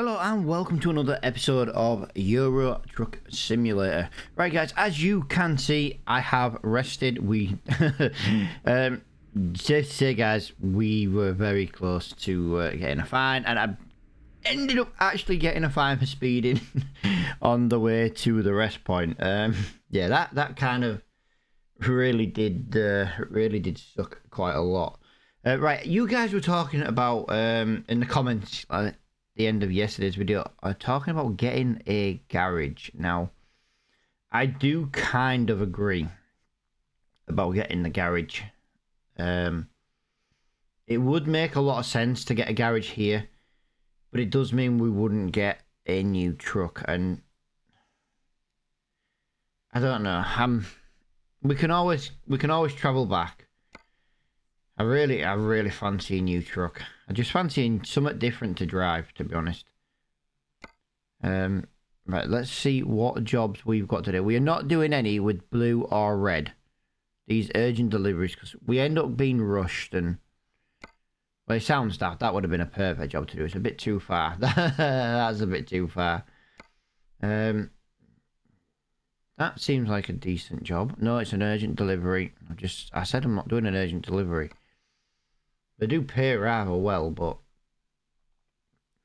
Hello and welcome to another episode of Euro Truck Simulator. Right guys, as you can see, I have rested. Just to say guys, we were very close to getting a fine, and I ended up actually getting a fine for speeding on the way to the rest point. Yeah, that kind of really did suck quite a lot. Right, you guys were talking about in the comments the end of yesterday's video, talking about getting a garage. Now, I do kind of agree about getting the garage. It would make a lot of sense to get a garage here, but it does mean we wouldn't get a new truck, and I don't know. We can always travel back. I really fancy a new truck. I just fancy something different to drive, to be honest. Right, let's see what jobs we've got today. We are not doing any with blue or red. These urgent deliveries, because we end up being rushed, and well, it sounds daft. That would have been a perfect job to do. It's a bit too far. That's a bit too far. That seems like a decent job. No, it's an urgent delivery. I said I'm not doing an urgent delivery. They do pay rather well, but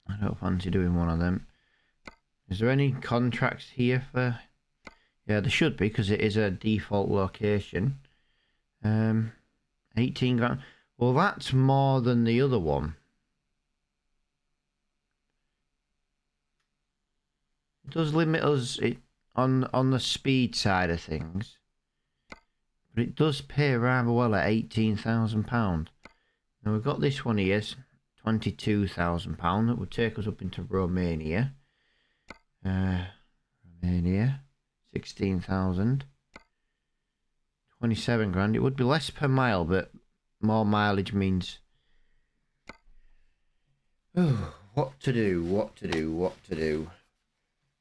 I don't fancy doing one of them. Is there any contracts here for... Yeah, there should be, because it is a default location. 18 grand. Well, that's more than the other one. It does limit us on the speed side of things. But it does pay rather well at £18,000. Now we've got this one here, £22,000. That would take us up into Romania. Romania, 16,000. 27 grand. It would be less per mile, but more mileage means... Oh, what to do.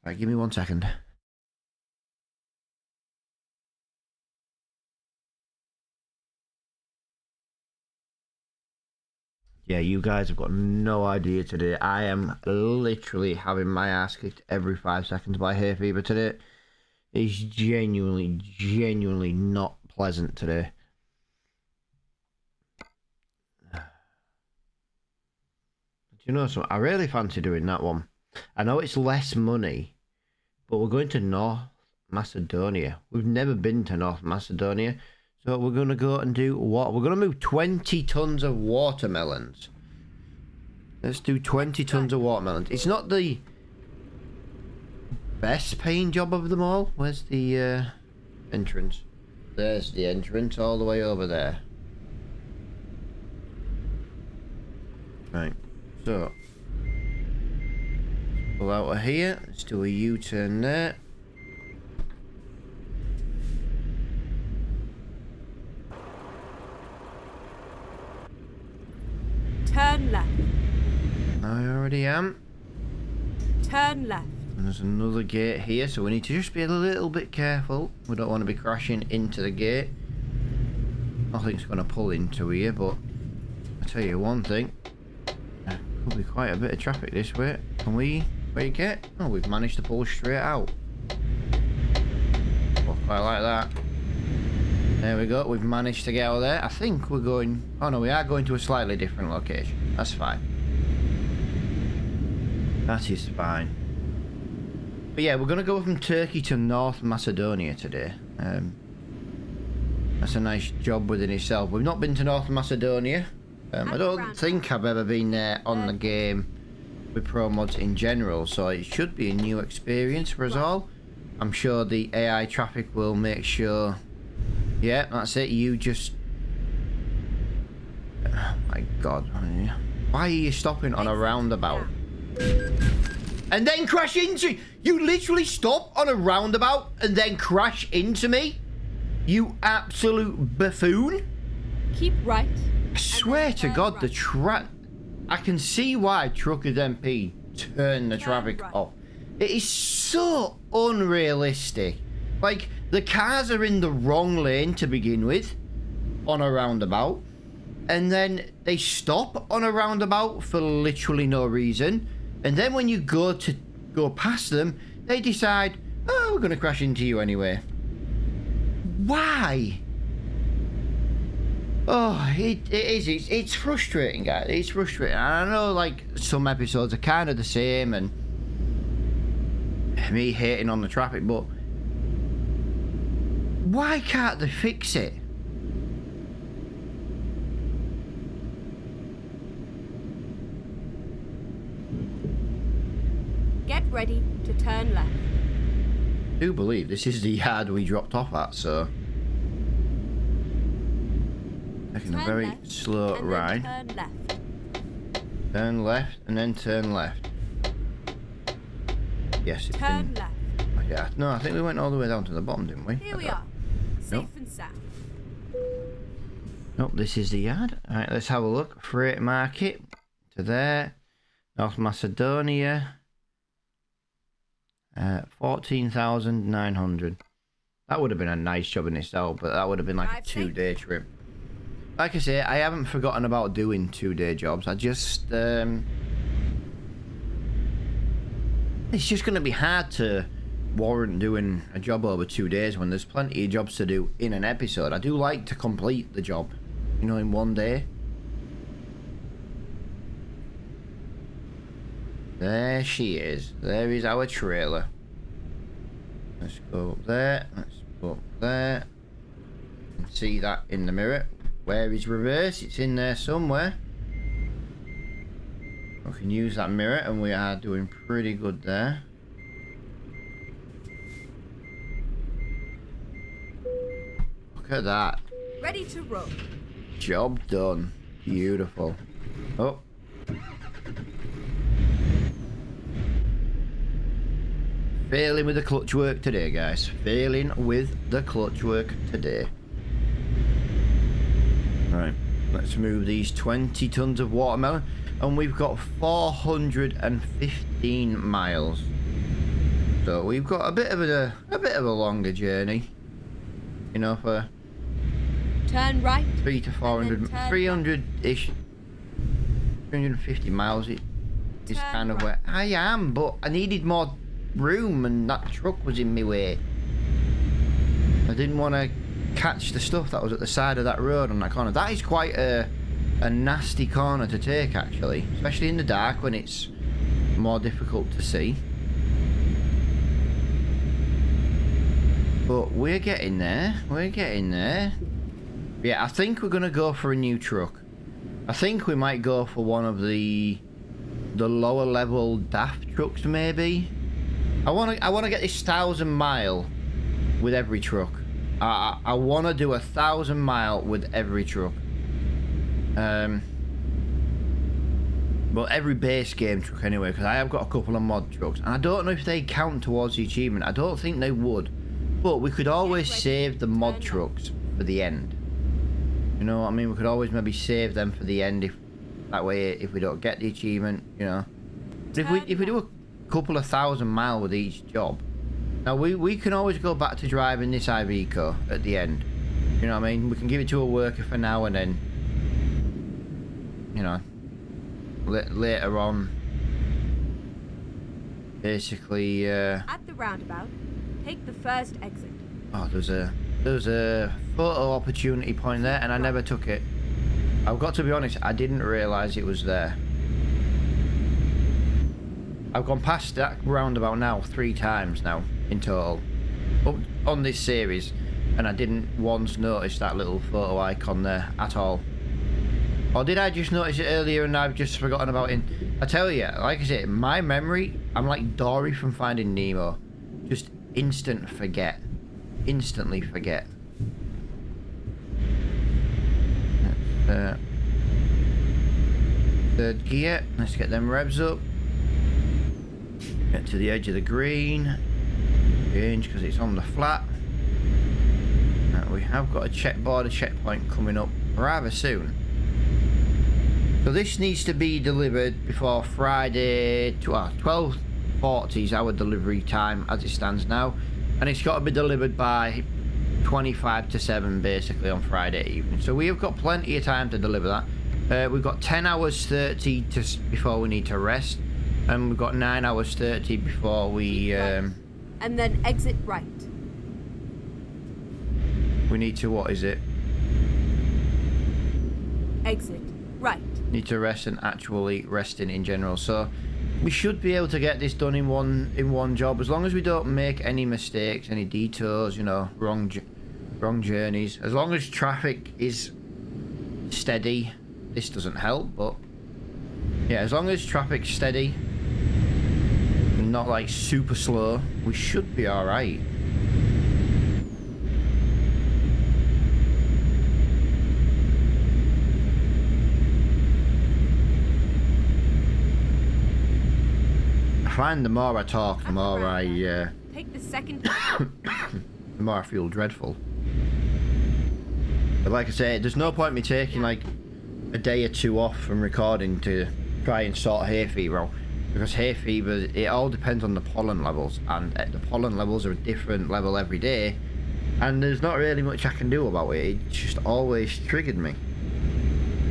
Right, give me 1 second. Yeah, you guys have got no idea today. I am literally having my ass kicked every 5 seconds by Hayfever today. It's genuinely not pleasant today. Do you know something? I really fancy doing that one. I know it's less money, but we're going to North Macedonia. We've never been to North Macedonia. So we're going to go and do what? We're going to move 20 tons of watermelons. Let's do 20 tons of watermelons. It's not the best paying job of them all. Where's the entrance? There's the entrance all the way over there. Right. So, pull out of here. Let's do a U-turn there. Turn left. I already am. Turn left. And there's another gate here, so we need to just be a little bit careful. We don't want to be crashing into the gate. Nothing's going to pull into here, but I'll tell you one thing. There could be quite a bit of traffic this way. Can we make it? Oh, we've managed to pull straight out. Oh, quite like that. There we go, we've managed to get out of there. I think we're going... Oh no, we are going to a slightly different location. That's fine. That is fine. But yeah, we're going to go from Turkey to North Macedonia today. That's a nice job within itself. We've not been to North Macedonia. I don't think I've ever been there on the game with Pro Mods in general, so it should be a new experience for us all. I'm sure the AI traffic will make sure... Yeah, that's it. You just... Oh my god. Why are you stopping on a roundabout? And then crash into... You literally stop on a roundabout and then crash into me? You absolute buffoon. Keep right. I swear to god, the track... I can see why Truckers MP turn the traffic off. It is so unrealistic. Like, the cars are in the wrong lane to begin with, on a roundabout, and then they stop on a roundabout for literally no reason. And then when you go past them, they decide, oh, we're going to crash into you anyway. Why? Oh, it's frustrating, guys. It's frustrating. And I know, like, some episodes are kind of the same and me hating on the traffic, but why can't they fix it? Get ready to turn left. I do believe this is the yard we dropped off at, so taking a very slow ride. Turn left. Turn left and then turn left. Yes, it's Turn left. Yeah, no, I think we went all the way down to the bottom, didn't we? Here we are. Safe and sound. Nope, this is the yard. Alright, let's have a look. Freight market to there. North Macedonia. 14,900. That would have been a nice job in itself, but that would have been like a 2-day trip. Like I say, I haven't forgotten about doing 2-day jobs. I just it's just going to be hard to warrant doing a job over 2 days when there's plenty of jobs to do in an episode. I do like to complete the job, you know, in 1 day. There she is. There is our trailer. Let's go up there. Let's go up there. And see that in the mirror. Where is reverse? It's in there somewhere. We can use that mirror and we are doing pretty good there. Look at that. Ready to roll. Job done. Beautiful. Oh. Failing with the clutch work today, guys. Failing with the clutch work today. Right, let's move these 20 tons of watermelon. And we've got 415 miles. So we've got a bit of a longer journey. You know, for turn right. 300 to 400, 300-ish, 350 miles. It is kind of where I am, but I needed more room and that truck was in my way. I didn't want to catch the stuff that was at the side of that road on that corner. That is quite a nasty corner to take, actually, especially in the dark when it's more difficult to see. But we're getting there. We're getting there. Yeah, I think we're gonna go for a new truck. I think we might go for one of the lower level DAF trucks, maybe. I wanna get this 1,000 mile with every truck. I wanna do 1,000 mile with every truck. Well, every base game truck anyway, because I have got a couple of mod trucks, and I don't know if they count towards the achievement. I don't think they would, but we could always save the mod trucks for the end. You know what I mean? We could always maybe save them for the end, if that way, if we don't get the achievement, you know. But if we do a couple of 1,000 mile with each job, now we can always go back to driving this Iveco at the end. You know what I mean? We can give it to a worker for now, and then, you know, later on, basically. At the roundabout, take the first exit. Oh, there's a photo opportunity point there, and I never took it. I've got to be honest, I didn't realise it was there. I've gone past that roundabout now 3 times now in total on this series, and I didn't once notice that little photo icon there at all. Or did I just notice it earlier and I've just forgotten about it? I tell you, like I said, my memory, I'm like Dory from Finding Nemo. Just instantly forget. Third gear. Let's get them revs up. Get to the edge of the green. Change because it's on the flat. We have got a border checkpoint coming up rather soon. So this needs to be delivered before Friday. 12:40 is our delivery time as it stands now, and it's got to be delivered by 25 to 7 basically on Friday evening. So we have got plenty of time to deliver that. We've got 10 hours 30 before we need to rest. And we've got 9 hours 30 before we And then exit right. we need to, what is it? Exit right. Need to rest and actually resting in general. So we should be able to get this done in one job, as long as we don't make any mistakes, any detours, you know, wrong journeys. As long as traffic is steady. This doesn't help, but yeah, as long as traffic's steady and not like super slow, we should be all right. I find the more I talk, the more Take the second. the more I feel dreadful. But like I say, there's no point me taking like a day or two off from recording to try and sort Hayfever out, because Hayfever, it all depends on the pollen levels, and the pollen levels are a different level every day, and there's not really much I can do about it. It just always triggered me.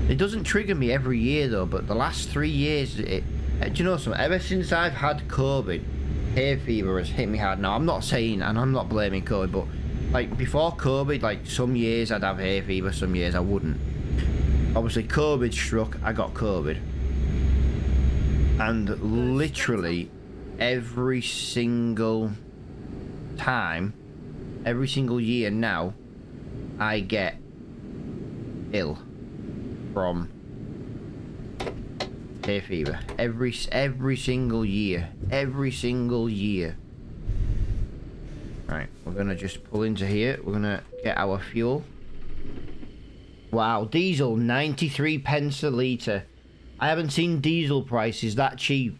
It doesn't trigger me every year though, but the last 3 years, do you know something? Ever since I've had COVID, Hayfever has hit me hard. Now I'm not saying, and I'm not blaming COVID, but like before COVID, like some years I'd have Hayfever, some years I wouldn't. Obviously COVID struck, I got COVID. And literally every single time, every single year now, I get ill from Hayfever. Every single year. Every single year. Right, we're gonna just pull into here. We're gonna get our fuel. Wow, diesel 93 pence a litre. I haven't seen diesel prices that cheap.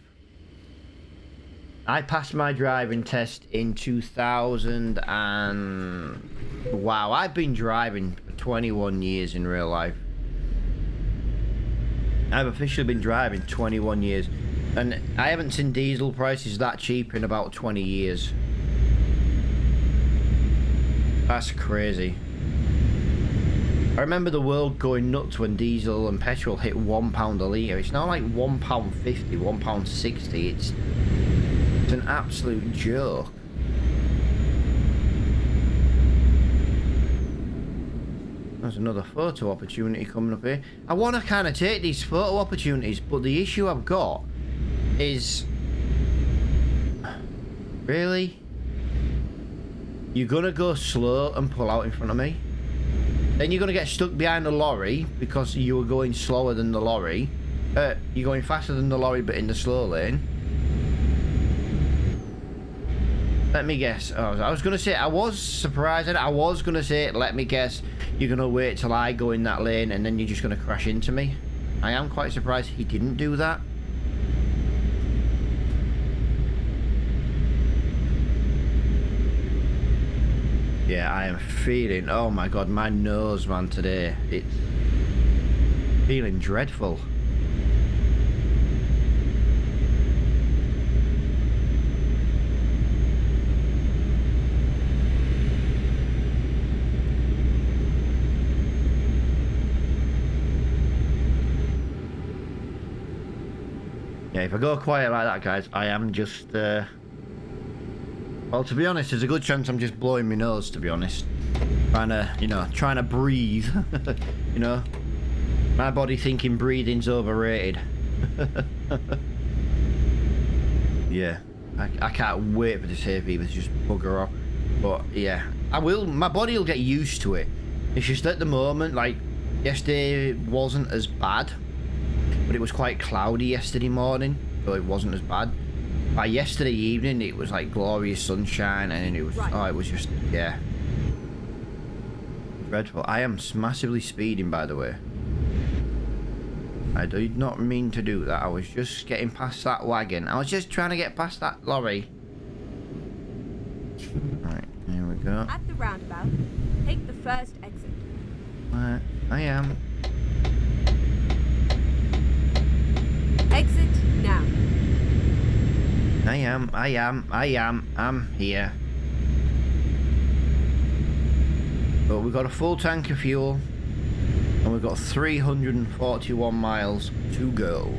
I passed my driving test in 2000 and... Wow, I've been driving for 21 years in real life. I've officially been driving 21 years. And I haven't seen diesel prices that cheap in about 20 years. That's crazy. I remember the world going nuts when diesel and petrol hit £1 a litre. It's now like £1.50, £1.60. It's an absolute joke. There's another photo opportunity coming up here. I want to kind of take these photo opportunities, but the issue I've got is... Really? You're going to go slow and pull out in front of me? Then you're going to get stuck behind the lorry because you were going slower than the lorry. You're going faster than the lorry but in the slow lane. Let me guess. Oh, I was going to say, I was surprised. I was going to say, let me guess, you're going to wait till I go in that lane and then you're just going to crash into me. I am quite surprised he didn't do that. Yeah, I am feeling, oh my god, my nose, man, today. It's feeling dreadful. Yeah, if I go quiet like that, guys, I am just, well, to be honest, there's a good chance I'm just blowing my nose, to be honest. Trying to breathe. You know? My body thinking breathing's overrated. Yeah. I can't wait for this Hayfever to just bugger off. But, yeah. My body will get used to it. It's just at the moment, like, yesterday wasn't as bad. But it was quite cloudy yesterday morning, so it wasn't as bad. By yesterday evening, it was like glorious sunshine, and it was it was just, yeah, dreadful. I am massively speeding, by the way. I did not mean to do that. I was just getting past that wagon. I was just trying to get past that lorry. Right, here we go. At the roundabout, take the first exit. Right, I am. Exit now. I'm here. But we've got a full tank of fuel, and we've got 341 miles to go.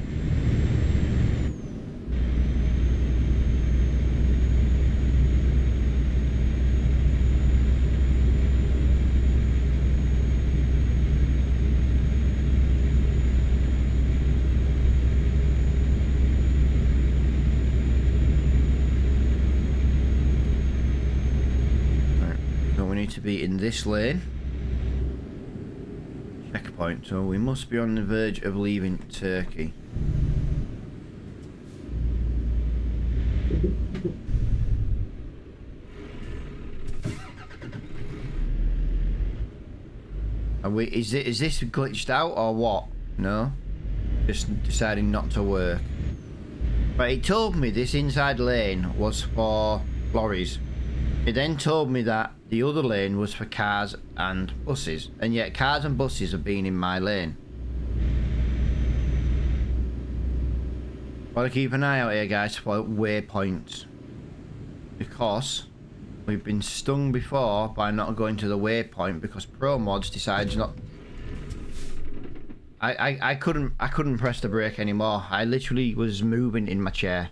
be in this lane. Checkpoint, so we must be on the verge of leaving Turkey. Are we, is this glitched out or what? No? Just deciding not to work. But it told me this inside lane was for lorries. It then told me that the other lane was for cars and buses, and yet cars and buses have been in my lane. Gotta keep an eye out here, guys, for waypoints, because we've been stung before by not going to the waypoint because Pro Mods decides not. I couldn't press the brake anymore. I literally was moving in my chair.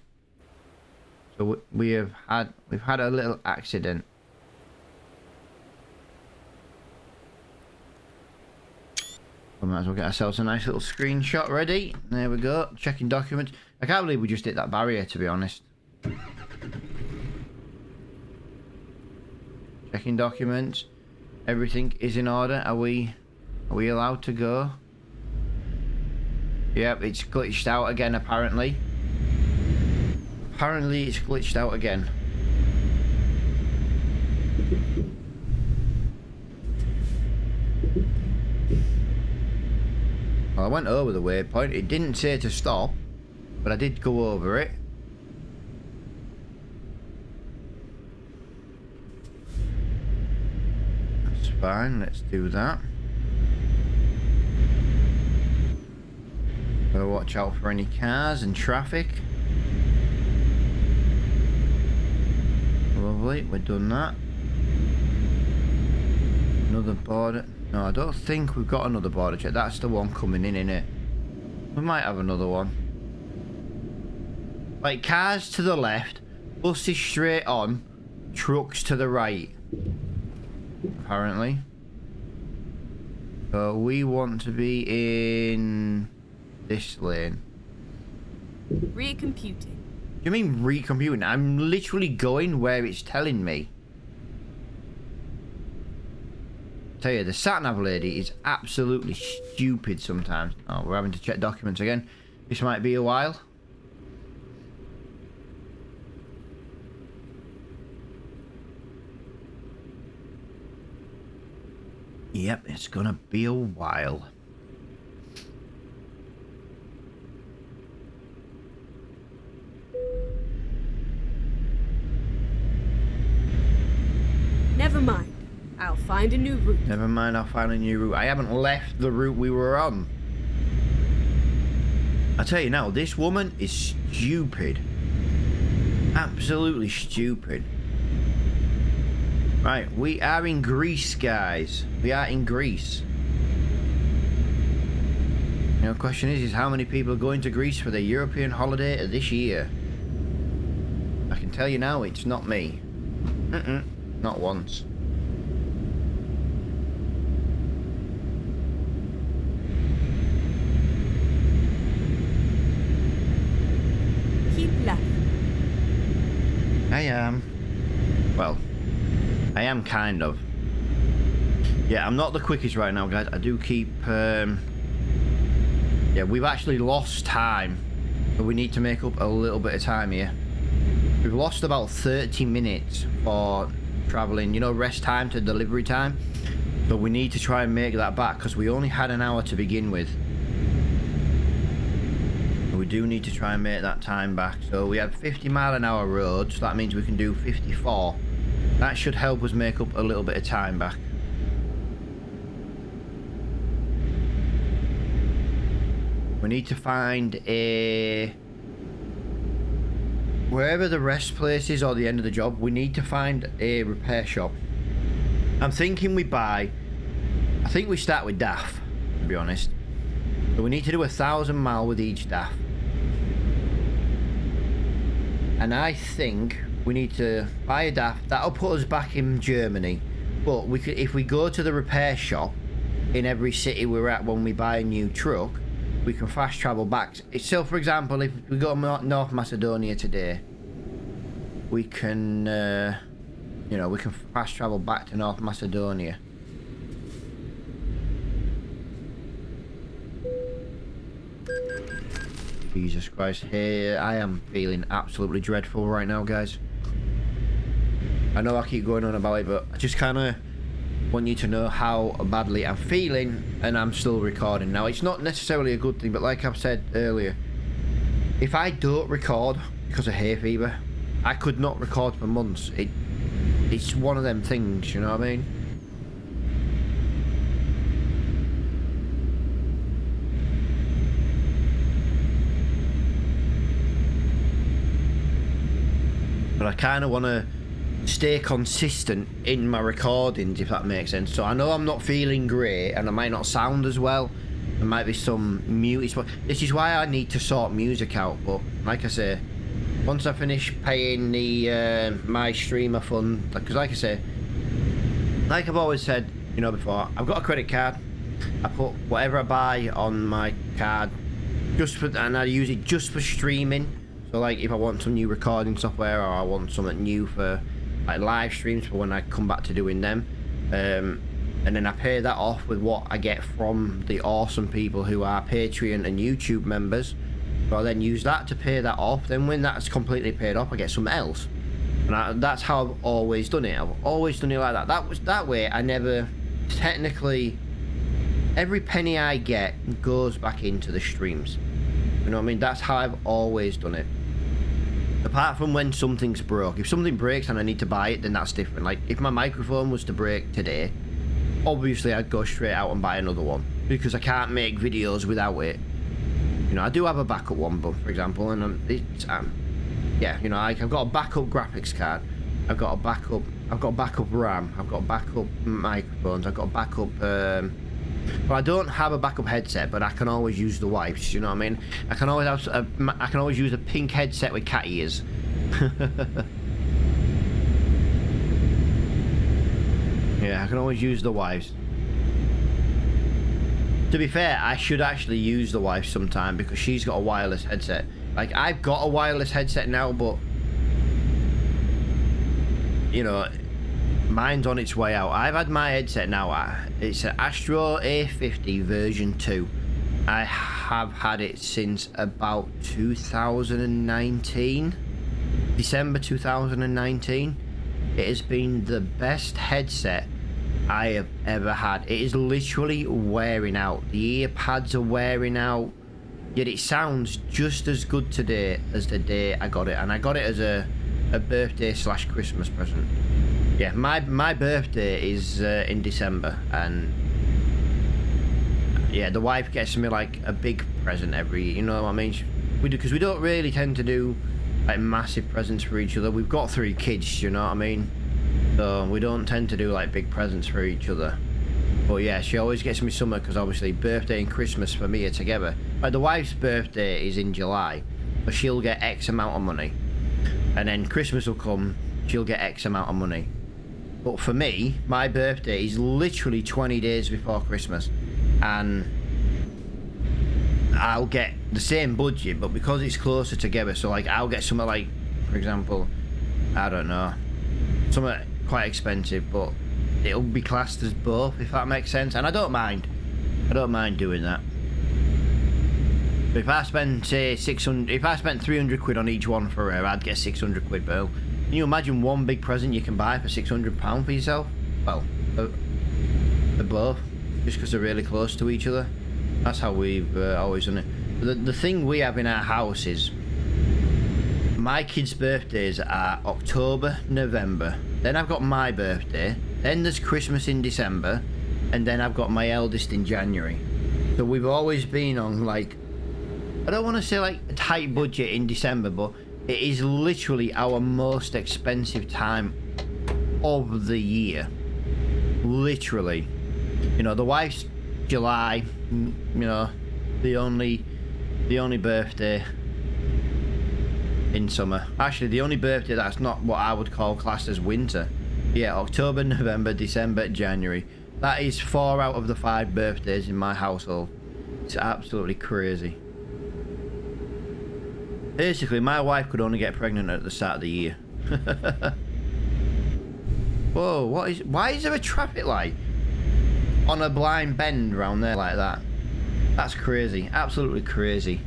So we've had a little accident. We might as well get ourselves a nice little screenshot ready. There we go. Checking documents. I can't believe we just hit that barrier, to be honest. Checking documents. Everything is in order. Are we allowed to go? Yep, it's glitched out again apparently. Apparently it's glitched out again. Well, I went over the waypoint. It didn't say to stop, but I did go over it. That's fine, let's do that. Gotta watch out for any cars and traffic. Lovely, we've done that. Another border. No, I don't think we've got another border check. That's the one coming in, innit? We might have another one. Like cars to the left, buses straight on, trucks to the right. Apparently. So we want to be in this lane. Recomputing. Do you mean recomputing? I'm literally going where it's telling me. Tell you, the sat-nav lady is absolutely stupid sometimes. Oh, we're having to check documents again. This might be a while. Yep, it's gonna be a while. Never mind. I'll find a new route. Never mind, I'll find a new route. I haven't left the route we were on. I tell you now, this woman is stupid. Absolutely stupid. Right, we are in Greece, guys. We are in Greece. You know, the question is how many people are going to Greece for their European holiday this year? I can tell you now, it's not me. Not once. Keep left. I am. Well, I am kind of. Yeah, I'm not the quickest right now, guys. I do keep... Yeah, we've actually lost time. So we need to make up a little bit of time here. We've lost about 30 minutes for traveling, you know, rest time to delivery time. So we need to try and make that back because we only had an hour to begin with. So we do need to try and make that time back. So we have 50-mile-an-hour road, so that means we can do 54. That should help us make up a little bit of time back. We need to find a... Wherever the rest place is or the end of the job, we need to find a repair shop. I'm thinking we buy... I think we start with DAF, to be honest. So we need to do 1,000 mile with each DAF. And I think we need to buy a DAF. That'll put us back in Germany. But we could, if we go to the repair shop in every city we're at when we buy a new truck, we can fast travel back. So, for example, if we go to North Macedonia today, we can you know, we can fast travel back to North Macedonia. Jesus Christ, hey, I am feeling absolutely dreadful right now, guys. I know I keep going on about it, but I just kind of want you to know how badly I'm feeling, and I'm still recording. Now, it's not necessarily a good thing, but like I've said earlier, if I don't record because of hay fever, I could not record for months. It's one of them things, you know what I mean? But I kind of want to stay consistent in my recordings, if that makes sense. So I know I'm not feeling great, and I might not sound as well. There might be some muted. This is why I need to sort music out. But like I say, once I finish paying the my streamer fund, because like I say, like I've always said, you know, before, I've got a credit card. I put whatever I buy on my card, and I use it just for streaming. So like if I want some new recording software, or I want something new for like live streams for when I come back to doing them, and then I pay that off with what I get from the awesome people who are Patreon and YouTube members. So I then use that to pay that off. Then when that's completely paid off, I get something else, and that's how I've always done it. I've always done it like that. That way I never technically, every penny I get goes back into the streams. You know what I mean? That's how I've always done it. Apart from when something's broke. If something breaks and I need to buy it, then that's different. Like if my microphone was to break today, obviously I'd go straight out and buy another one, because I can't make videos without it. You know, I do have a backup one, but for example, and yeah, you know, I've got a backup graphics card. I've got backup RAM. I've got backup microphones. I've got backup. Well, I don't have a backup headset, but I can always use the wipes. You know what I mean? I can always use a pink headset with cat ears. Yeah, I can always use the wipes. To be fair, I should actually use the wife sometime, because she's got a wireless headset. Like, I've got a wireless headset now, but you know, mine's on its way out. I've had my headset now. It's an Astro A50 version 2. I have had it since about 2019, December 2019. It has been the best headset I have ever had. It is literally wearing out. The ear pads are wearing out, yet it sounds just as good today as the day I got it. And I got it as a birthday / Christmas present. Yeah, my birthday is in December, and yeah, the wife gets me like a big present every, you know what I mean? We do, because we don't really tend to do like massive presents for each other. We've got 3 kids, you know what I mean? So we don't tend to do like big presents for each other. But yeah, she always gets me something, because obviously birthday and Christmas for me are together. Like the wife's birthday is in July, but she'll get X amount of money, and then Christmas will come, she'll get X amount of money. But for me, my birthday is literally 20 days before Christmas, and I'll get the same budget, but because it's closer together, so like I'll get something like, for example, I don't know, something quite expensive, but it'll be classed as both, if that makes sense. And I don't mind doing that. But if I spend, say, 600, if I spent 300 quid on each one for her, I'd get 600 quid bill. Can you imagine one big present you can buy for £600 for yourself? Well, for both, just because they're really close to each other. That's how we've always done it. The thing we have in our house is, my kids' birthdays are October, November. Then I've got my birthday. Then there's Christmas in December. And then I've got my eldest in January. So we've always been on, like, I don't want to say like a tight budget in December, but it is literally our most expensive time of the year. Literally. You know, the wife's July, you know, the only birthday in summer. Actually, the only birthday that's not what I would call classed as winter. Yeah, October, November, December, January. That is 4 out of the 5 birthdays in my household. It's absolutely crazy. Basically, my wife could only get pregnant at the start of the year. Whoa, why is there a traffic light on a blind bend around there like that? That's crazy, absolutely crazy.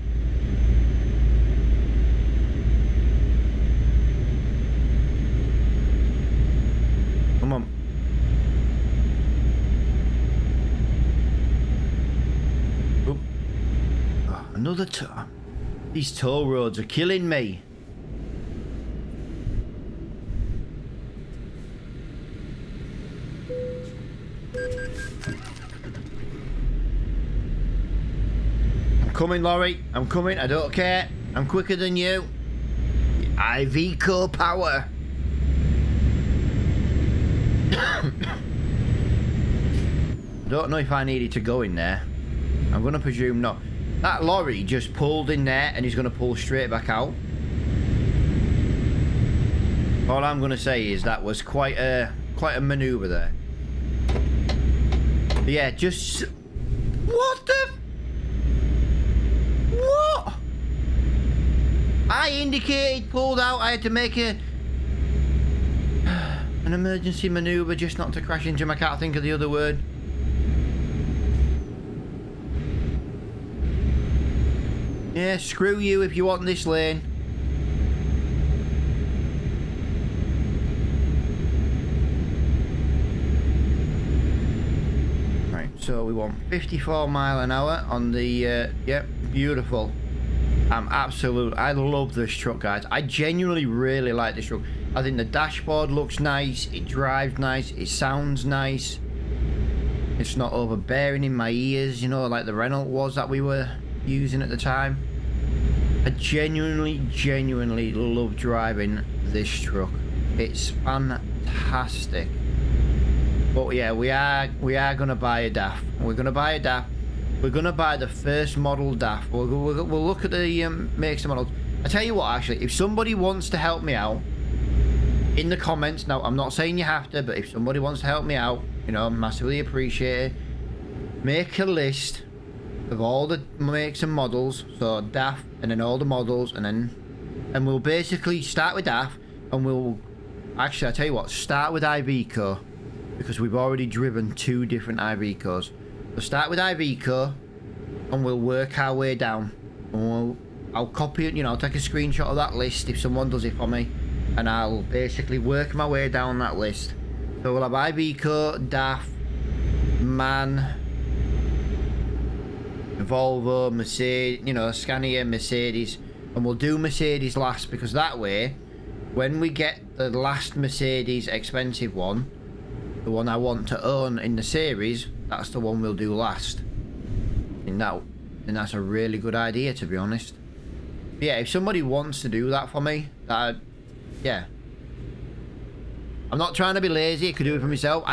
Come on. Oh, another these toll roads are killing me. I'm coming, Laurie. I'm coming. I don't care. I'm quicker than you. IV core power. I don't know if I needed to go in there. I'm going to presume not. That lorry just pulled in there and he's going to pull straight back out. All I'm going to say is that was quite a manoeuvre there. But yeah, just... What the... What? I indicated, pulled out, I had to make an emergency manoeuvre just not to crash into him. I can't think of the other word. Yeah, screw you if you want this lane. Right, so we want 54 mile an hour on the, yep, beautiful. I love this truck, guys. I genuinely really like this truck. I think the dashboard looks nice, it drives nice, it sounds nice. It's not overbearing in my ears, you know, like the Renault was that we were using at the time. I genuinely love driving this truck. It's fantastic. But yeah, we are gonna buy a DAF. We're gonna buy a DAF. We're gonna buy the first model DAF. We'll look at the makes and models. I tell you what, actually, if somebody wants to help me out in the comments, now I'm not saying you have to, but if somebody wants to help me out, you know, massively appreciate it. Make a list of all the makes and models, so DAF, and then all the models, and we'll basically start with DAF, and we'll actually, I tell you what, start with Iveco, because we've already driven 2 different Ivecos. We'll start with Iveco, and we'll work our way down. And I'll copy it, you know, I'll take a screenshot of that list if someone does it for me, and I'll basically work my way down that list. So we'll have Iveco, DAF, MAN, Volvo, Mercedes, you know, Scania, Mercedes, and we'll do Mercedes last, because that way, when we get the last Mercedes expensive one, the one I want to own in the series, that's the one we'll do last. And that's a really good idea, to be honest. But yeah, if somebody wants to do that for me, yeah. I'm not trying to be lazy, I could do it for myself.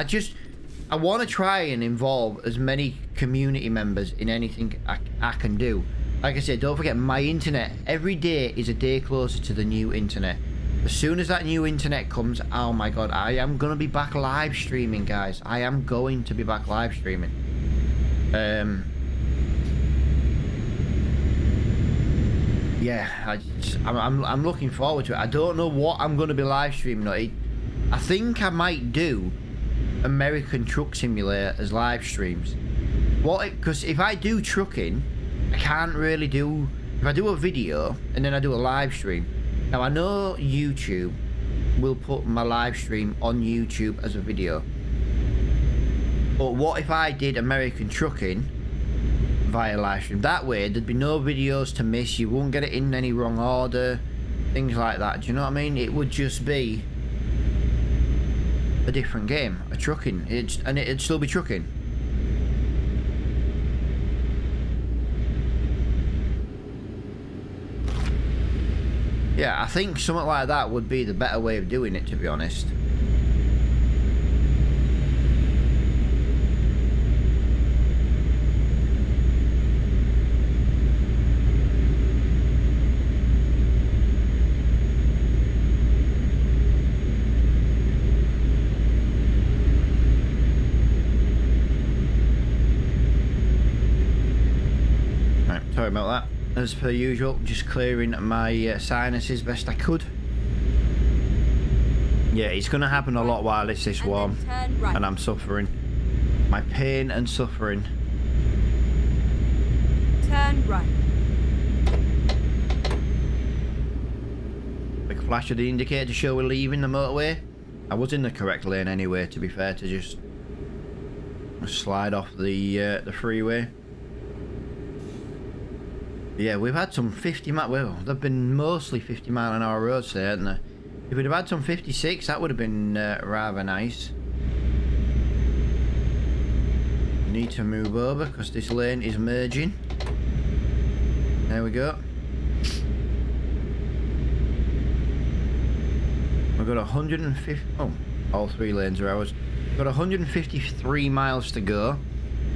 I want to try and involve as many community members in anything I can do. Like I said, don't forget, my internet, every day is a day closer to the new internet. As soon as that new internet comes, oh my god, I am going to be back live streaming, guys. I am going to be back live streaming. Yeah, I'm looking forward to it. I don't know what I'm going to be live streaming. I think I might do American Truck Simulator as live streams. Because if I do trucking, I can't really do... If I do a video and then I do a live stream. Now I know YouTube will put my live stream on YouTube as a video. But what if I did American Trucking via live stream? That way there'd be no videos to miss. You won't get it in any wrong order. Things like that. Do you know what I mean? It would just be a different game, a trucking, and it'd still be trucking. Yeah, I think something like that would be the better way of doing it, to be honest. Sorry about that. As per usual, just clearing my sinuses best I could. Yeah, it's going to happen a lot while it's this warm. Turn right. And I'm suffering. My pain and suffering. Turn right. Quick flash of the indicator to show we're leaving the motorway. I was in the correct lane anyway, to be fair, to just slide off the freeway. Yeah, we've had some 50 mile. Well, they've been mostly 50 mile an hour roads there, haven't they? If we'd have had some 56, that would have been rather nice. Need to move over because this lane is merging. There we go. We've got 150. Oh, all 3 lanes are ours. We've got 153 miles to go.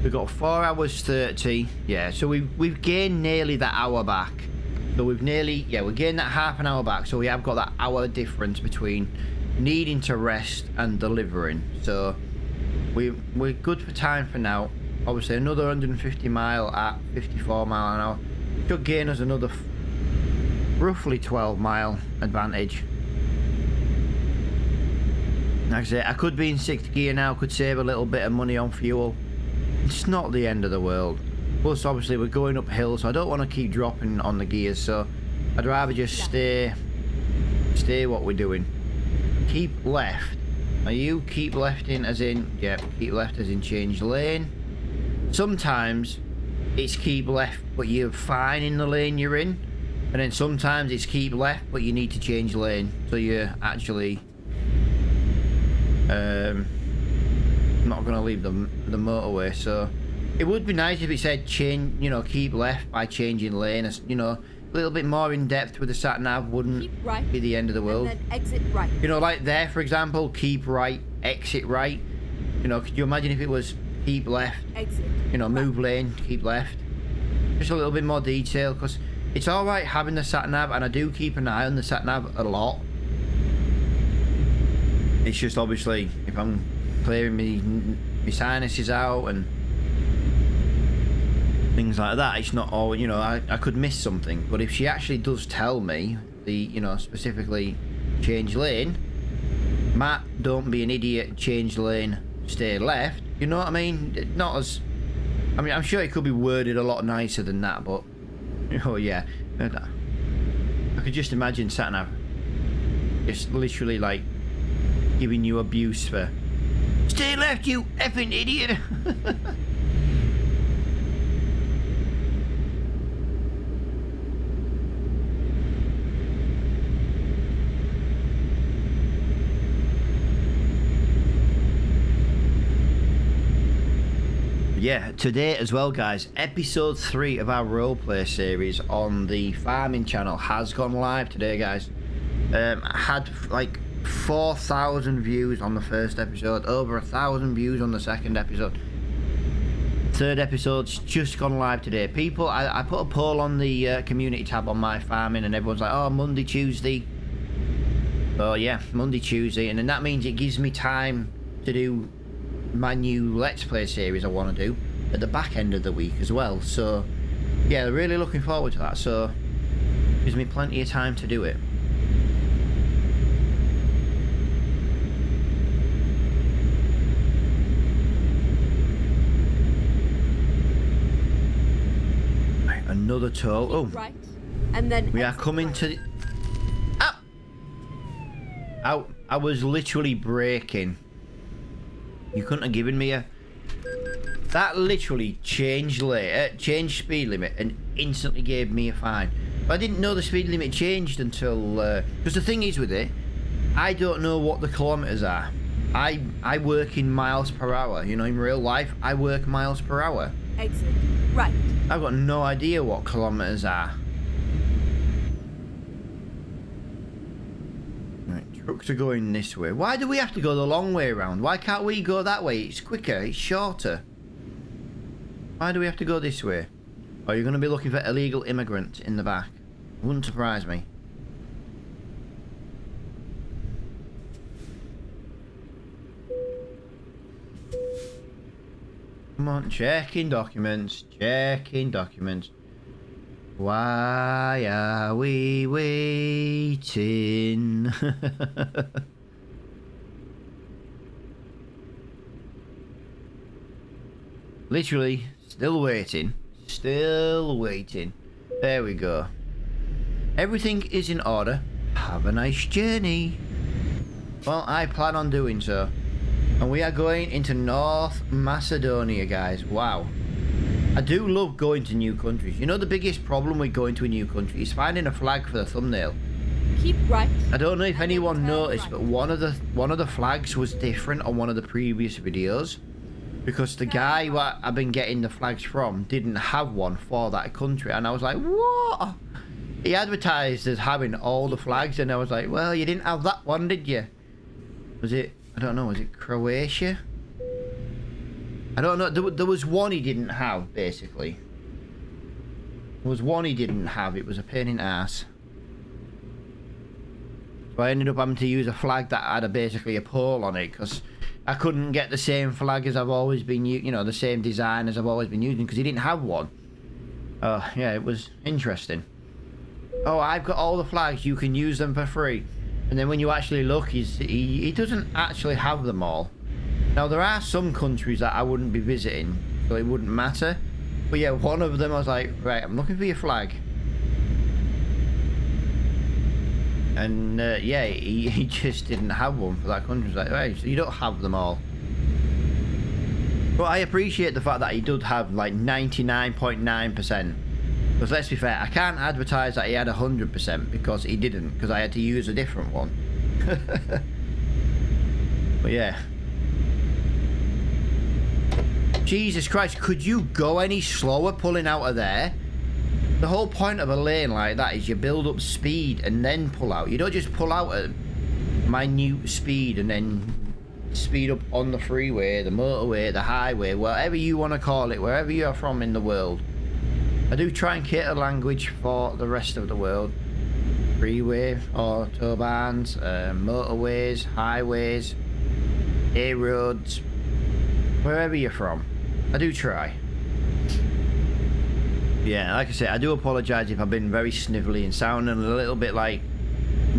We've got 4 hours 30. Yeah, so we've gained nearly that hour back. So we've nearly, yeah, we gained that half an hour back. So we have got that hour difference between needing to rest and delivering. So we're good for time for now. Obviously another 150 mile at 54 mile an hour should gain us another roughly 12 mile advantage. Like I say, I could be in 6th gear now, could save a little bit of money on fuel. It's not the end of the world. Plus obviously we're going uphill, so I don't want to keep dropping on the gears, so I'd rather just stay what we're doing. Keep left. Are you keep left in as in, yeah, keep left as in change lane. Sometimes it's keep left but you're fine in the lane you're in, and then sometimes it's keep left but you need to change lane, so you're actually not going to leave the motorway. So it would be nice if it said change, you know, keep left by changing lane, as you know, a little bit more in depth with the sat nav wouldn't right, be the end of the world. And then exit right. You know, like there for example, keep right, exit right. You know, could you imagine if it was keep left, exit, you know, move right. lane, keep left. Just a little bit more detail, because it's alright having the sat nav, and I do keep an eye on the sat nav a lot. It's just obviously if I'm clearing my sinuses out and things like that, it's not all, you know, I could miss something. But if she actually does tell me the, you know, specifically change lane, Matt, don't be an idiot, change lane, stay left, you know what I mean? Not as, I mean, I'm sure it could be worded a lot nicer than that, but oh yeah, I could just imagine sat nav just literally like giving you abuse for stay left, you effing idiot. Yeah, today as well guys, episode 3 of our roleplay series on the farming channel has gone live today guys. Had like 4,000 views on the first episode, over 1,000 views on the second episode. Third episode's just gone live today. People, I put a poll on the community tab on my farming, and everyone's like, oh, Monday, Tuesday. So yeah, Monday, Tuesday, and then that means it gives me time to do my new Let's Play series I want to do at the back end of the week as well. So yeah, really looking forward to that. So gives me plenty of time to do it. Right, another toll. Oh, right, and then we are coming to the... Ah! I was literally braking. You couldn't have given me a... That literally changed speed limit and instantly gave me a fine. But I didn't know the speed limit changed until... Because the thing is with it, I don't know what the kilometres are. I work in miles per hour. You know, in real life, I work miles per hour. Exit right. I've got no idea what kilometres are. Trucks are going this way. Why do we have to go the long way around? Why can't we go that way? It's quicker, it's shorter. Why do we have to go this way? Or you're going to be looking for illegal immigrants in the back. Wouldn't surprise me. Come on, checking documents. Checking documents. Why are we waiting? Literally, still waiting. Still waiting. There we go. Everything is in order. Have a nice journey. Well, I plan on doing so. And we are going into North Macedonia, guys. Wow. I do love going to new countries. You know, the biggest problem with going to a new country is finding a flag for the thumbnail. Keep right. I don't know if anyone noticed, right. but one of the flags was different on one of the previous videos, because the guy what I've been getting the flags from didn't have one for that country, and I was like, what? He advertised as having all the flags, and I was like, well, you didn't have that one, did you? Was it, I don't know, was it Croatia? I don't know. There was one he didn't have, basically. There was one he didn't have. It was a pain in the ass. So I ended up having to use a flag that had basically a pole on it, because I couldn't get the same flag as I've always been, you know, the same design as I've always been using, because he didn't have one. Oh, yeah, it was interesting. Oh, I've got all the flags. You can use them for free. And then when you actually look, he doesn't actually have them all. Now, there are some countries that I wouldn't be visiting, so it wouldn't matter. But yeah, one of them I was like, right, I'm looking for your flag. And yeah, he just didn't have one for that country. He's like, right, so you don't have them all. But I appreciate the fact that he did have like 99.9%. Because let's be fair, I can't advertise that he had 100% because he didn't, because I had to use a different one. But yeah. Jesus Christ, could you go any slower pulling out of there? The whole point of a lane like that is you build up speed and then pull out. You don't just pull out at minute speed and then speed up on the freeway, the motorway, the highway, whatever you want to call it, wherever you're from in the world. I do try and cater language for the rest of the world. Freeway, autobahns, motorways, highways, A roads, wherever you're from. I do try. Yeah, like I said, I do apologise if I've been very snivelly and sounding a little bit like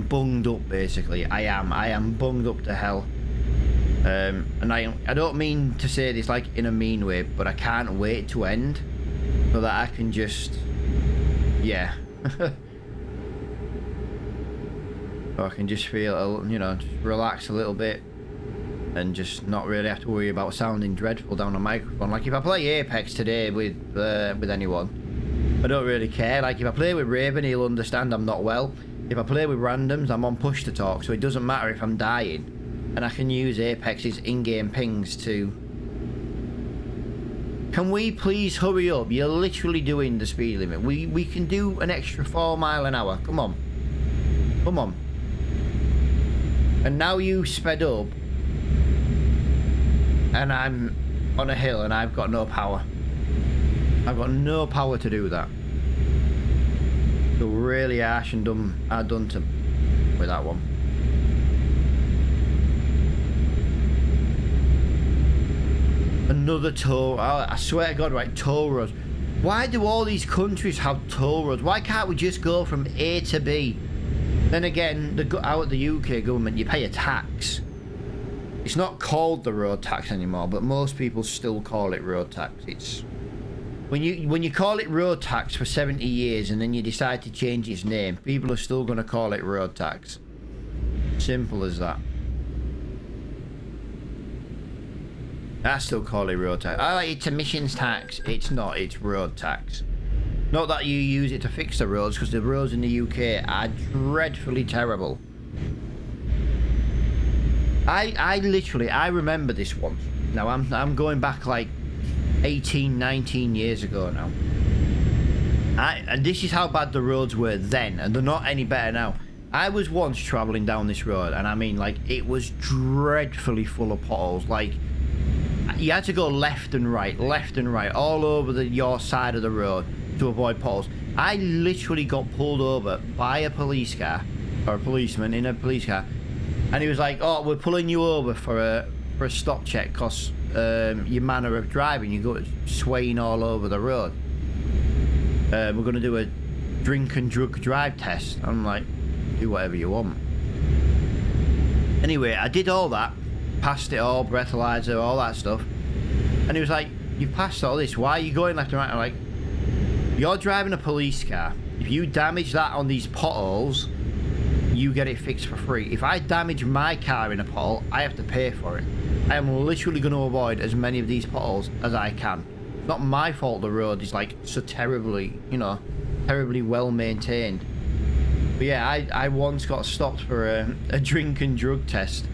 bunged up, basically. I am bunged up to hell. And I don't mean to say this like in a mean way, but I can't wait to end so that I can just, yeah. So I can just feel, you know, just relax a little bit and just not really have to worry about sounding dreadful down a microphone. Like if I play Apex today with anyone, I don't really care. Like if I play with Raven, he'll understand I'm not well. If I play with randoms, I'm on push to talk, so it doesn't matter if I'm dying. And I can use Apex's in-game pings to... Can we please hurry up? You're literally doing the speed limit. We can do an extra 4 miles an hour. Come on. Come on. And now you sped up. And I'm on a hill and I've got no power. I've got no power to do that. So really harsh and done to with that one. Another toll. I swear to God, right, toll roads. Why do all these countries have toll roads? Why can't we just go from A to B? Then again, out of the UK government, you pay a tax. It's not called the road tax anymore, but most people still call it road tax. It's when you call it road tax for 70 years and then you decide to change its name, people are still going to call it road tax. Simple as that. I still call it road tax. Oh, it's emissions tax. It's not. It's road tax. Not that you use it to fix the roads, because the roads in the UK are dreadfully terrible. I remember this one. Now I'm going back like 18, 19 years ago now. And this is how bad the roads were then, and they're not any better now. I was once travelling down this road, and I mean, like, it was dreadfully full of potholes. Like, you had to go left and right, all over your side of the road to avoid potholes. I literally got pulled over by a police car, or a policeman in a police car, and he was like, "Oh, we're pulling you over for a stop check because your manner of driving, you go swaying all over the road. We're going to do a drink and drug drive test." I'm like, do whatever you want. Anyway, I did all that, passed it all, breathalyzer, all that stuff, and he was like, you've passed all this. Why are you going left and right? I'm like, you're driving a police car. If you damage that on these potholes, you get it fixed for free. If I damage my car in a pothole, I have to pay for it. I am literally going to avoid as many of these potholes as I can. It's not my fault the road is like so terribly, you know, terribly well maintained. But yeah, I once got stopped for a drink and drug test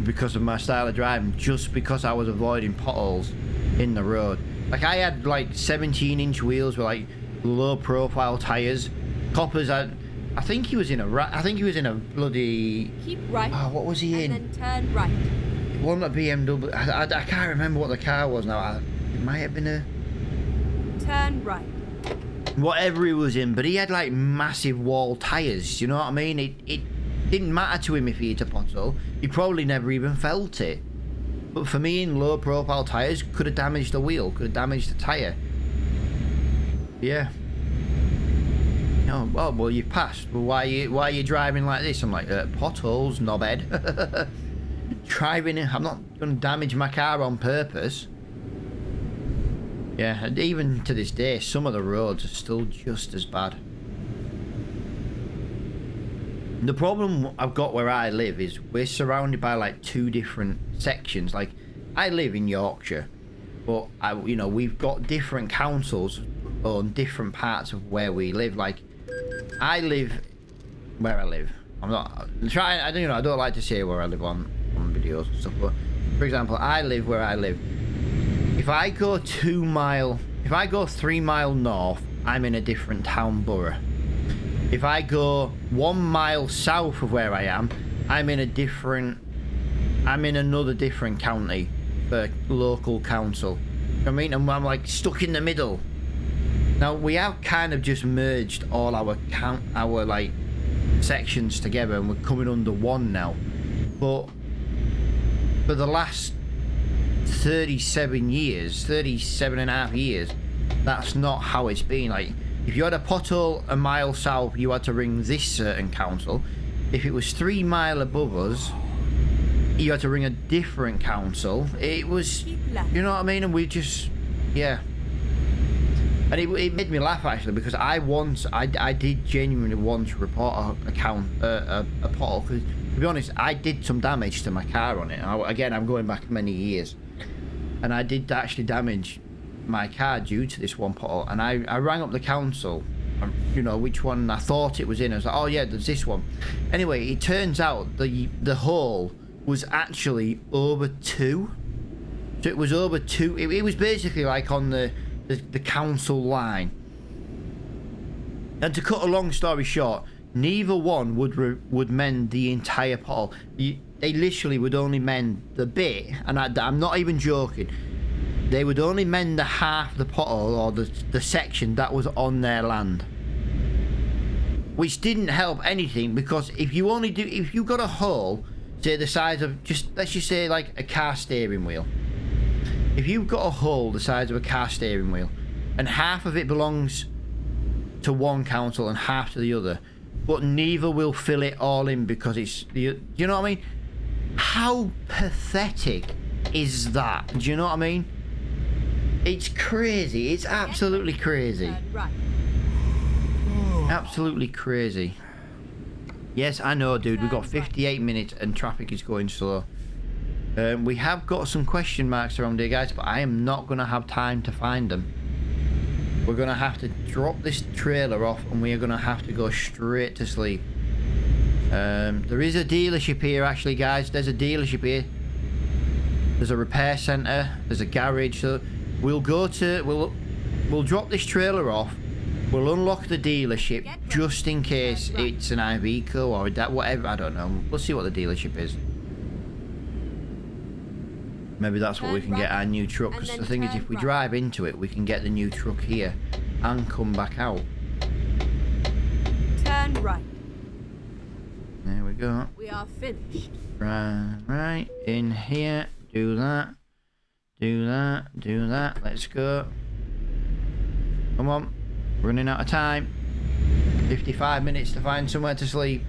because of my style of driving, just because I was avoiding potholes in the road. Like I had like 17-inch wheels with like low profile tires. Coppers, I think he was in a bloody... Keep right. Oh, what was he in? And then turn right. It wasn't a BMW. I can't remember what the car was now. It might have been a... Turn right. Whatever he was in, but he had like massive wall tyres, you know what I mean? It didn't matter to him if he hit a pothole. He probably never even felt it. But for me, in low profile tyres, could have damaged the wheel, could have damaged the tyre. Yeah. Oh, well, you've passed. Well, why are you driving like this? I'm like, potholes, knobhead. Driving, I'm not going to damage my car on purpose. Yeah, and even to this day, some of the roads are still just as bad. The problem I've got where I live is we're surrounded by like 2 different sections. Like, I live in Yorkshire, but you know, we've got different councils on different parts of where we live. Like, I live where I live. I'm not trying. I don't like to say where I live on videos and stuff. But for example, I live where I live. If I go 3 mile north, I'm in a different town borough. If I go 1 mile south of where I am, I'm in another different county for local council. You know what I mean? And I'm like stuck in the middle. Now we have kind of just merged all our like sections together, and we're coming under one now. But for the last 37 and a half years, that's not how it's been. Like, if you had a pothole a mile south, you had to ring this certain council. If it was 3 miles above us, you had to ring a different council. It was, you know what I mean? And we just, yeah. And it made me laugh actually, because I did genuinely once report a pothole, because to be honest, I did some damage to my car on it. Again, I'm going back many years, and I did actually damage my car due to this one pothole. And I rang up the council, you know, which one I thought it was in. I was like, oh yeah, there's this one. Anyway, it turns out the hole was actually over 2. So it was over 2. It was basically like on the council line. And to cut a long story short, neither one would mend the entire pothole. They literally would only mend the bit, and I'm not even joking. They would only mend the half of the pothole, or the section that was on their land, which didn't help anything, because if you got a hole, say the size of, let's just say like a car steering wheel. If you've got a hole the size of a car steering wheel, and half of it belongs to one council and half to the other, but neither will fill it all in because it's, you know what I mean? How pathetic is that? Do you know what I mean? It's crazy. It's absolutely crazy. Absolutely crazy. Yes, I know, dude. We've got 58 minutes and traffic is going slow. We have got some question marks around here, guys, but I am not going to have time to find them. We're going to have to drop this trailer off, and we are going to have to go straight to sleep. There is a dealership here, actually, guys. There's a dealership here. There's a repair centre. There's a garage. So we'll drop this trailer off. We'll unlock the dealership just in case it's an Iveco or whatever. I don't know. We'll see what the dealership is. Maybe that's what we can get our new truck. Because the thing is, if we drive into it, we can get the new truck here and come back out. Turn right. There we go. We are finished. Right in here. Do that. Do that. Do that. Let's go. Come on. Running out of time. 55 minutes to find somewhere to sleep.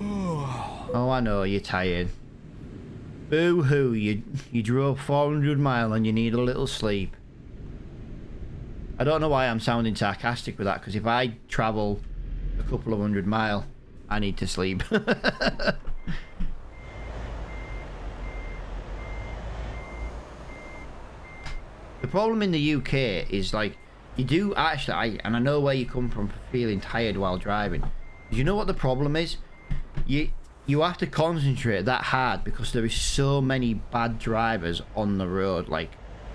Oh, I know you're tired. Boo-hoo, you drove 400 mile and you need a little sleep. I don't know why I'm sounding sarcastic with that, because if I travel a couple of 100 mile, I need to sleep. The problem in the UK is, like, you do actually, and I know where you come from for feeling tired while driving. You know what the problem is? You have to concentrate that hard because there is so many bad drivers on the road. Like,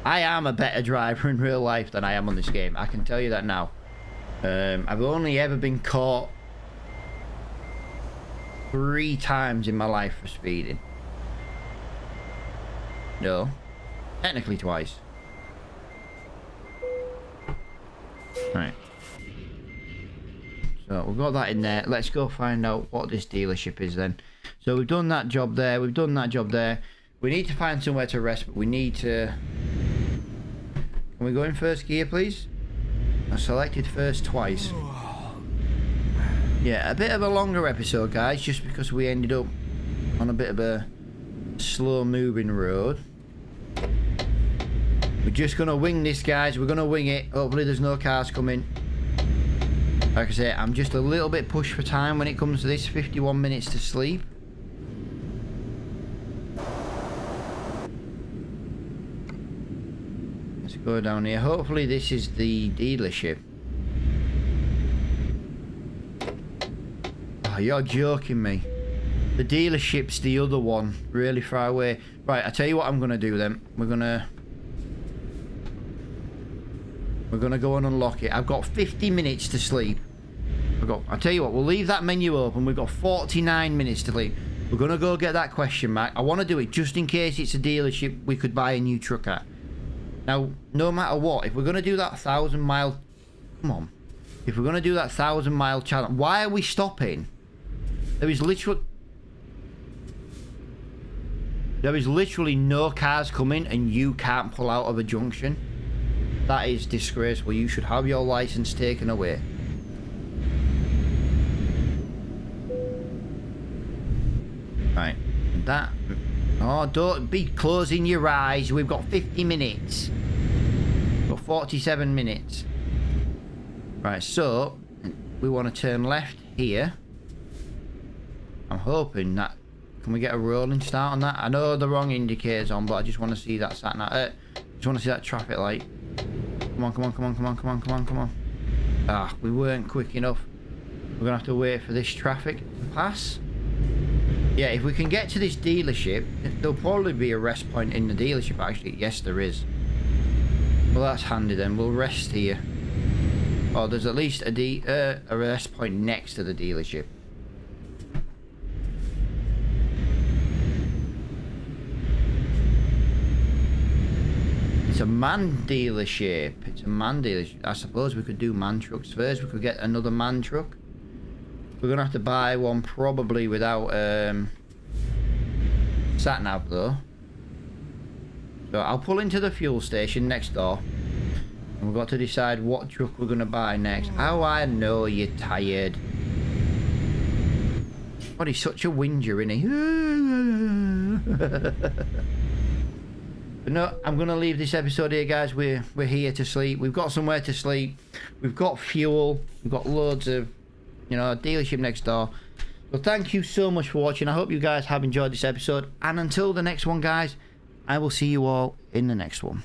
I am a better driver in real life than I am on this game. I can tell you that now. I've only ever been caught 3 times in my life for speeding. No, technically twice. Right. So we've got that in there. Let's go find out what this dealership is then. So we've done that job there. We've done that job there. We need to find somewhere to rest, but we need to... Can we go in first gear, please? I selected first twice. Yeah, a bit of a longer episode, guys, just because we ended up on a bit of a slow-moving road. We're just going to wing this, guys. We're going to wing it. Hopefully there's no cars coming. Like I say, I'm just a little bit pushed for time when it comes to this. 51 minutes to sleep. Let's go down here. Hopefully this is the dealership. Oh, you're joking me. The dealership's the other one. Really far away. Right, I tell you what I'm going to do then. We're going to go and unlock it. I've got 50 minutes to sleep. I'll tell you what, we'll leave that menu open. We've got 49 minutes to sleep. We're going to go get that question mark. I want to do it just in case it's a dealership we could buy a new truck at. Now, no matter what, if we're going to do that 1,000 mile... Come on. If we're going to do that 1,000 mile challenge, why are we stopping? There is literally no cars coming and you can't pull out of a junction. That is disgraceful. You should have your license taken away. Right. That... Oh, don't be closing your eyes. We've got 50 minutes. We've got 47 minutes. Right, so... We want to turn left here. I'm hoping that... Can we get a rolling start on that? I know the wrong indicator's on, but I just want to see that sat nav. Just want to see that traffic light. Come on, come on, come on, come on, come on, come on, come on. Ah, we weren't quick enough. We're going to have to wait for this traffic to pass. Yeah, if we can get to this dealership, there'll probably be a rest point in the dealership, actually. Yes, there is. Well, that's handy then. We'll rest here. Oh, there's at least a rest point next to the dealership. It's a man dealership. It's a man dealership. I suppose we could do man trucks first. We could get another man truck. We're going to have to buy one probably without sat nav though. So I'll pull into the fuel station next door. And we've got to decide what truck we're going to buy next. Oh, I know you're tired. God, he's such a whinger, isn't he? But no, I'm going to leave this episode here, guys. We're here to sleep. We've got somewhere to sleep. We've got fuel. We've got loads of, you know, a dealership next door. So thank you so much for watching. I hope you guys have enjoyed this episode. And until the next one, guys, I will see you all in the next one.